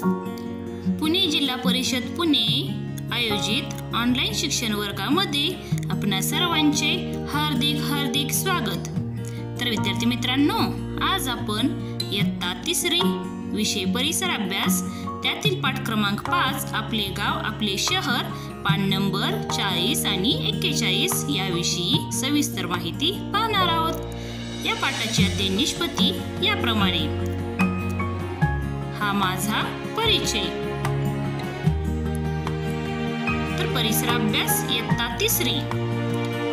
पुणे जिल्हा परिषद पुणे आयोजित ऑनलाईन शिक्षण वर्गामध्ये आपणा सर्वांचे हार्दिक स्वागत। तर विद्यार्थी मित्रांनो, आज आपण इयत्ता 3री विषय परिसर अभ्यास त्यातील पाठ क्रमांक 5 आपले गाव आपले शहर पान नंबर 40 आणि 41 याविषयी सविस्तर माहिती पाहणार आहोत। या पाठाची अध्ययन निष्पत्ती याप्रमाणे। हा माझा परिचय। तर परिसर अभ्यास इयत्ता 3री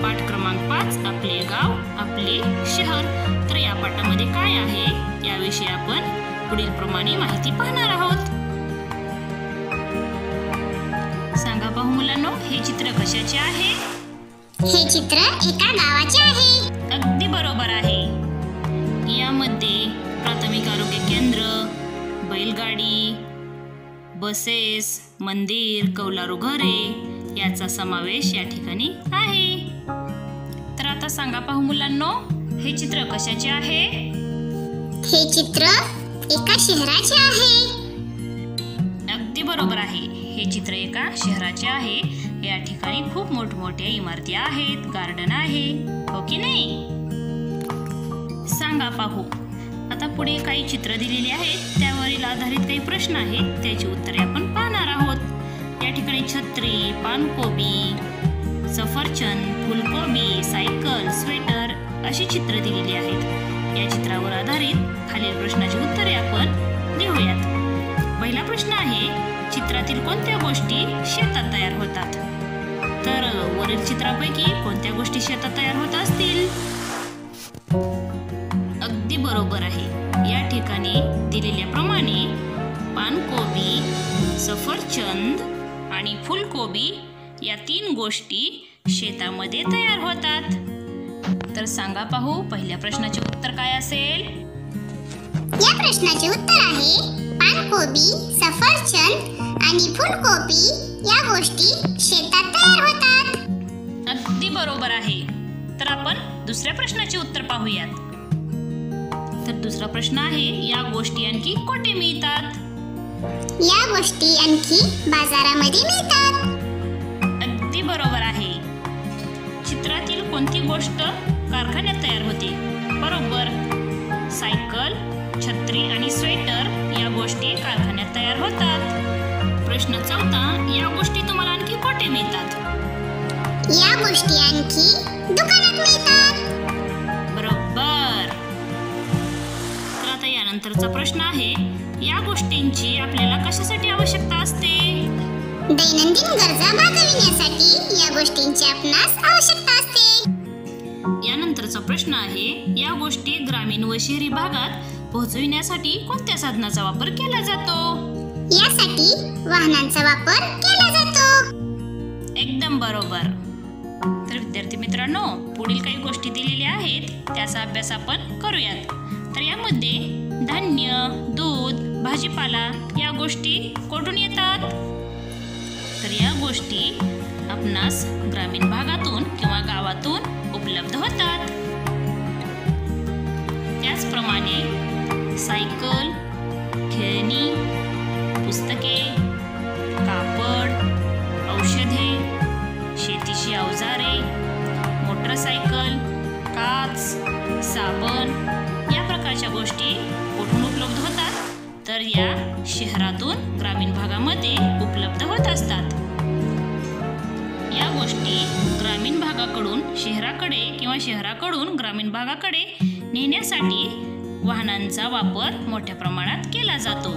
पाठ क्रमांक 5 आपले गाव आपले शहर। तर या पाठामध्ये काय आहे याविषयी आपण पुढील प्रमाणे माहिती पाहणार आहोत। सांगा पाहू मुलांनो, हे चित्र कशाचे आहे? हे चित्र एका गावाचे आहे। अगदी बरोबर आहे। यामध्ये प्राथमिक आरोग्य केंद्र, बैलगाडी, बसेस, मंदिर, कौलारू घरे याचा समावेश या ठिकाणी आहे। तर आता सांगा पाहू मुलांनो, हे चित्र कशाचे आहे? हे चित्र एका शहराचे आहे। अगदी बरोबर आहे। हे चित्र एका शहराचे आहे। या ठिकाणी खूप मोठमोठ्या इमारती आहेत, गार्डन आहे, हो की नाही? सांगा पाहू। आता पुढे काही चित्र दिलेली आहेत, त्यावरील आधारित काही प्रश्न आहेत, त्याची उत्तरे आपण पाहणार आहोत। या ठिकाणी छत्री, पानकोबी, सफरचंद, फुलकोबी, सायकल, स्वेटर अशी चित्र दिलेली आहेत। या चित्रावर आधारित खालील प्रश्नाची उत्तरे आपण लिहूयात। पहिला प्रश्न आहे, चित्रातील कोणत्या गोष्टी शेतात तयार होतात? तर वरील चित्रापैकी कोणत्या गोष्टी शेतात तयार होत असतील? अगदी बरोबर आहे। या ठिकाणी दिलेल्याप्रमाणे पानकोबी, सफरचंद आणि फुलकोबी या 3 गोष्टी शेतामध्ये तयार होतात। तर सांगा पाहू, पहिल्या प्रश्नाचे उत्तर काय असेल? या प्रश्नाचे उत्तर आहे पानकोबी, सफरचंद आणि फुलकोबी या गोष्टी शेतात तयार होतात। अगदी बरोबर आहे। तर आपण दुसऱ्या प्रश्नाचे उत्तर पाहूयात। तर दुसरा प्रश्न आहे, या गोष्टी आणखी कुठे मिळतात? या गोष्टी आणखी बाजारामध्ये मिळतात। अगदी बरोबर आहे। चित्रातील कोणती गोष्ट कारखान्यात तयार होते? बरोबर, सायकल, छत्री आणि स्वेटर या गोष्टी कारखान्यात तयार होतात। प्रश्न चौथा, या गोष्टी तुम्हाला आणखी कुठे मिळतात? या गोष्टी आणखी दुकानात मिळतात। बरोबर। तर आता यानंतरचा प्रश्न आहे, या गोष्टींची आपल्याला कशासाठी आवश्यकता असते? दैनंदिन गरजा भागविण्यासाठी या गोष्टींची आपणास आवश्यकता असते। यानंतरचा प्रश्न आहे, या गोष्टी ग्रामीण व शहरी भागात पोहोचविण्यासाठी कोणत्या साधनाचा वापर केला जातो? यासाठी वाहनांचा वापर केला जातो। एकदम बरोबर। तर विद्यार्थी मित्रांनो, पुढील काही गोष्टी दिलेल्या आहेत, त्याचा अभ्यास आपण करूयात। तर यामध्ये धान्य, दूध, भाजीपाला या गोष्टी कुठून येतात? तर या गोष्टी आपणास ग्रामीण भागातून किंवा गावातून उपलब्ध होतात। त्याचप्रमाणे सायकल, खेळणी, पुस्तके, कापड, औषधे, शेतीची अवजारे, मोटरसायकल, काच, साबण या प्रकारच्या गोष्टी कुठून उपलब्ध होतात? तर या शहरातून ग्रामीण भागामध्ये उपलब्ध होत असतात। या गोष्टी ग्रामीण भागाकडून शहराकडे किंवा शहराकडून ग्रामीण भागाकडे नेण्यासाठी वाहनांचा वापर मोठ्या प्रमाणात केला जातो।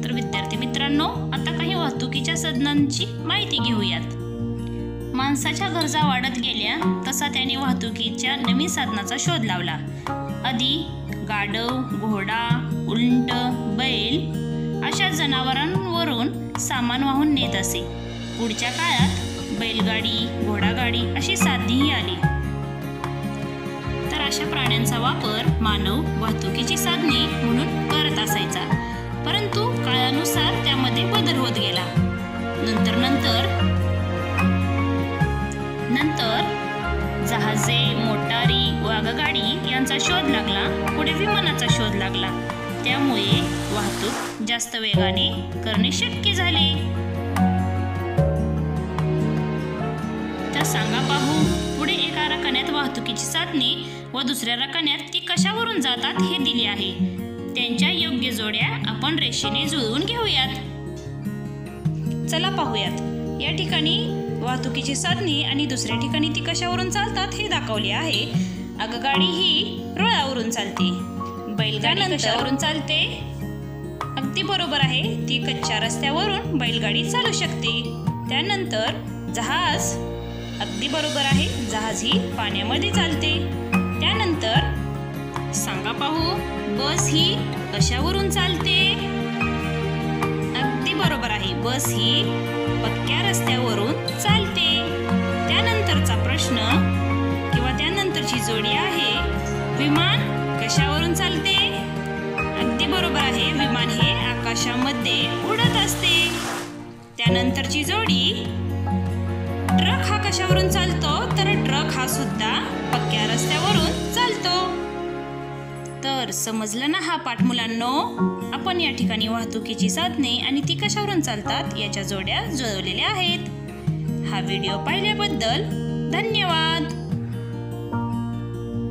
तर विद्यार्थी मित्रांनो, आता काही वाहतुकीच्या साधनांची माहिती घेऊयात। माणसाच्या गरजा वाढत गेल्या तसा त्याने वाहतुकीच्या नवीन साधनाचा शोध लावला। आधी गाढव, घोडा, उंट, बैल अशा जनावरांवरून सामान वाहून नेत असे। पुढच्या काळात बैलगाडी, घोडागाडी अशी साधनेही आली। तर अशा प्राण्यांचा वापर मानव वाहतुकीची साधने म्हणून करत असायचा, परंतु काळानुसार त्यामध्ये बदल होत गेला। नंतर जहाजे, मोटारी व आगगाडी यांचा शोध लागला। पुढे विमानाचा शोध लागला। त्यामुळे वाहतूक जास्त वेगाने करणे शक्य झाले। तर सांगा पाहू, पुढे एका रकान्यात वाहतुकीची साधने व दुसऱ्या रकान्यात ती कशावरून जातात हे दिले आहे। त्यांच्या योग्य जोड्या आपण रेषेने जुळवून घेऊयात। चला पाहूयात। या ठिकाणी वाहतुकीची साधने आणि दुसऱ्या ठिकाणी ती कशावरून चालतात हे दाखवले आहे। आगगाडी ही रुळावरून चालते, बैलगाडी कशावरून चालते? अगदी बरोबर आहे, ती कच्च्या रस्त्यावरून बैलगाडी चालू शकते। त्यानंतर जहाज, अगदी बरोबर आहे, जहाज ही पाण्यामध्ये चालते। त्यानंतर सांगा पाहू, बस ही कशावरून चालते? अगदी बरोबर आहे, बस ही पक्क्या रस्त्यावरून चालते। त्यानंतरचा प्रश्न किंवा त्यानंतरची जोडी आहे, विमान कशावरून चालते? अगदी बरोबर आहे, विमान हे आकाशामध्ये उडत असते। त्यानंतरची जोडी, ट्रक हा कशावरून चालतो? तर ट्रक हा सुद्धा पक्क्या रस्त्यावरून चालतो। तर समजलं ना हा पाठ मुलांनो? आपण या ठिकाणी वाहतुकीची साधने आणि ती कशावरून चालतात याच्या जोड्या जुळवलेल्या आहेत। हा व्हिडिओ पाहिल्याबद्दल धन्यवाद।